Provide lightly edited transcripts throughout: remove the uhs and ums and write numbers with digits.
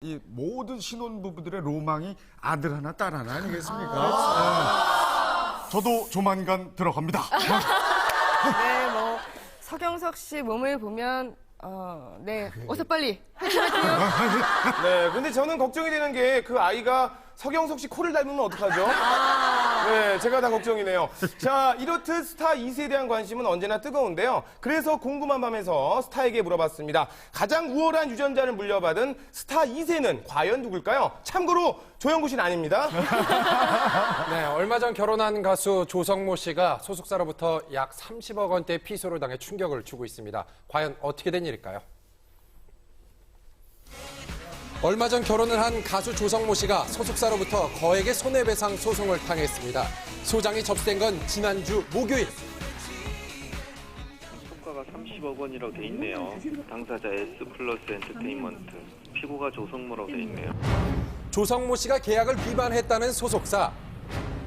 이 모든 신혼부부들의 로망이 아들 하나 딸 하나 아니겠습니까? 네. 저도 조만간 들어갑니다. 네, 뭐 서경석 씨 몸을 보면 네, 어서 빨리 화이팅하세요. 네, 근데 저는 걱정이 되는 게 그 아이가 서경석 씨 코를 닮으면 어떡하죠? 네, 제가 다 걱정이네요. 자, 이렇듯 스타 2세에 대한 관심은 언제나 뜨거운데요. 그래서 궁금한 밤에서 스타에게 물어봤습니다. 가장 우월한 유전자를 물려받은 스타 2세는 과연 누굴까요? 참고로 조영구 씨는 아닙니다. 네, 얼마 전 결혼한 가수 조성모 씨가 소속사로부터 약 30억 원대 피소를 당해 충격을 주고 있습니다. 과연 어떻게 된 일일까요? 얼마 전 결혼을 한 가수 조성모 씨가 소속사로부터 거액의 손해배상 소송을 당했습니다. 소장이 접수된 건 지난주 목요일. 성과가 30억 원이라고 돼 있네요. 당사자 S플러스 엔터테인먼트, 피고가 조성모라고 돼 있네요. 조성모 씨가 계약을 위반했다는 소속사.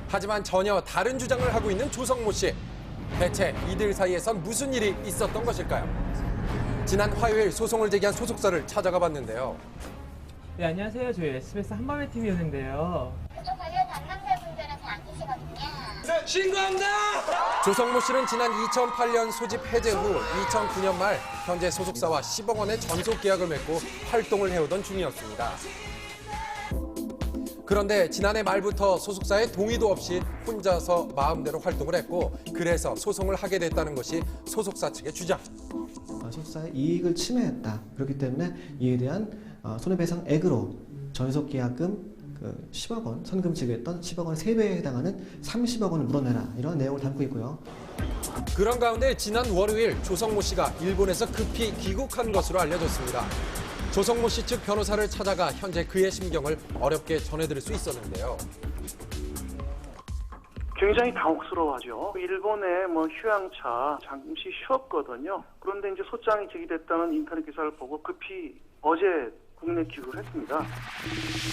하지만 전혀 다른 주장을 하고 있는 조성모 씨. 대체 이들 사이에선 무슨 일이 있었던 것일까요? 지난 화요일 소송을 제기한 소속사를 찾아가 봤는데요. 네, 안녕하세요. 저희 SBS 한밤의 TV였는데요. 그쪽 관련 담당자분들은 다 안 계시거든요. 조성모 씨는 지난 2008년 소집 해제 후 2009년 말 현재 소속사와 10억 원의 전속 계약을 맺고 활동을 해오던 중이었습니다. 그런데 지난해 말부터 소속사의 동의도 없이 혼자서 마음대로 활동을 했고 그래서 소송을 하게 됐다는 것이 소속사 측의 주장. 소속사의 이익을 침해했다. 그렇기 때문에 이에 대한 손해배상액으로 전속계약금 10억 원, 선금 지급했던 10억 원 3배에 해당하는 30억 원을 물어내라. 이런 내용을 담고 있고요. 그런 가운데 지난 월요일 조성모 씨가 일본에서 급히 귀국한 것으로 알려졌습니다. 조성모 씨 측 변호사를 찾아가 현재 그의 심경을 어렵게 전해드릴 수 있었는데요. 굉장히 당혹스러워하죠. 일본에 휴양차 잠시 쉬었거든요. 그런데 이제 소장이 제기됐다는 인터넷 기사를 보고 급히 어제 국내 귀국을 했습니다.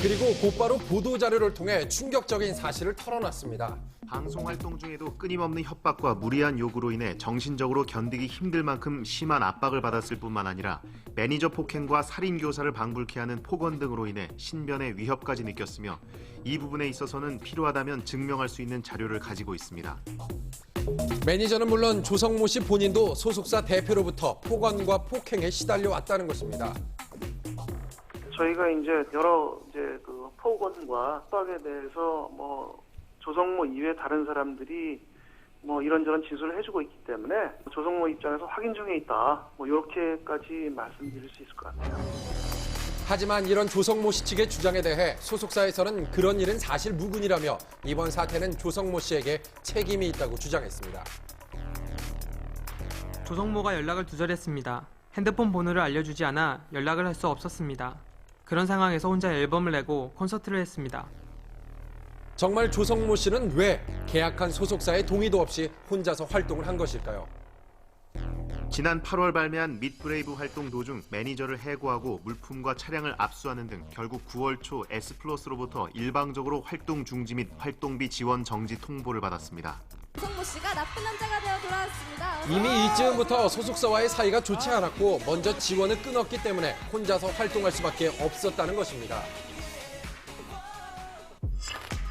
그리고 곧바로 보도자료를 통해 충격적인 사실을 털어놨습니다. 방송 활동 중에도 끊임없는 협박과 무리한 요구로 인해 정신적으로 견디기 힘들 만큼 심한 압박을 받았을 뿐만 아니라 매니저 폭행과 살인 교사를 방불케 하는 폭언 등으로 인해 신변의 위협까지 느꼈으며 이 부분에 있어서는 필요하다면 증명할 수 있는 자료를 가지고 있습니다. 매니저는 물론 조성모 씨 본인도 소속사 대표로부터 폭언과 폭행에 시달려 왔다는 것입니다. 저희가 이제 여러 그 폭언과 협박에 대해서 조성모 이외 다른 사람들이 이런저런 진술을 해주고 있기 때문에 조성모 입장에서 확인 중에 있다. 이렇게까지 말씀드릴 수 있을 것 같아요. 하지만 이런 조성모 씨 측의 주장에 대해 소속사에서는 그런 일은 사실 무근이라며 이번 사태는 조성모 씨에게 책임이 있다고 주장했습니다. 조성모가 연락을 두절했습니다. 핸드폰 번호를 알려주지 않아 연락을 할 수 없었습니다. 그런 상황에서 혼자 앨범을 내고 콘서트를 했습니다. 정말 조성모 씨는 왜 계약한 소속사의 동의도 없이 혼자서 활동을 한 것일까요? 지난 8월 발매한 midbrave 활동 도중 매니저를 해고하고 물품과 차량을 압수하는 등 결국 9월 초 S플러스로부터 일방적으로 활동 중지 및 활동비 지원 정지 통보를 받았습니다. 조성모 씨가 나쁜 남자가 되어 돌아왔습니다. 이미 이즈음부터 소속사와의 사이가 좋지 않았고 먼저 지원을 끊었기 때문에 혼자서 활동할 수밖에 없었다는 것입니다.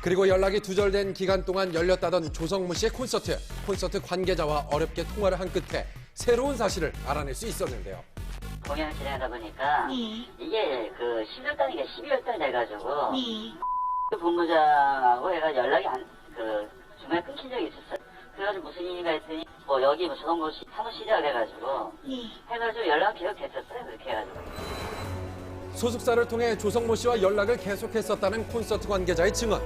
그리고 연락이 두절된 기간 동안 열렸다던 조성모 씨의 콘서트 관계자와 어렵게 통화를 한 끝에 새로운 사실을 알아낼 수 있었는데요. 공연을 진행하다 보니까 이게 11월 달인가 12월 달 돼가지고 그 본부장하고 얘가 연락이 중간에 끊긴 적이 있었어요. 그래가지고 무슨 일인가 했더니 여기 조성모 씨 사무실이라고 해가지고 연락이 계속 됐었어요. 그렇게 해가지고. 소속사를 통해 조성모 씨와 연락을 계속했었다는 콘서트 관계자의 증언.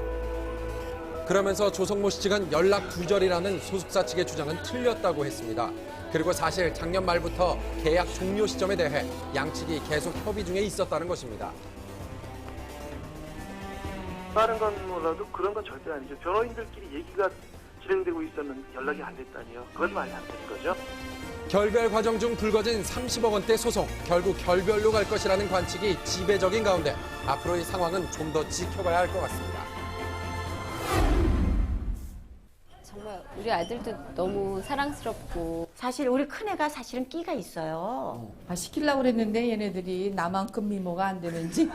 그러면서 조성모 씨 측은 연락 두절이라는 소속사 측의 주장은 틀렸다고 했습니다. 그리고 사실 작년 말부터 계약 종료 시점에 대해 양측이 계속 협의 중에 있었다는 것입니다. 다른 건 몰라도 그런 건 절대 아니죠. 변호인들끼리 얘기가 진행되고 있었는데 연락이 안 됐다니요. 그건 말이 안 되는 거죠. 결별 과정 중 불거진 30억 원대 소송, 결국 결별로 갈 것이라는 관측이 지배적인 가운데 앞으로의 상황은 좀 더 지켜봐야 할 것 같습니다. 정말 우리 아들도 너무 사랑스럽고 사실 우리 큰애가 사실은 끼가 있어요. 시키려고 그랬는데 얘네들이 나만큼 미모가 안 되는지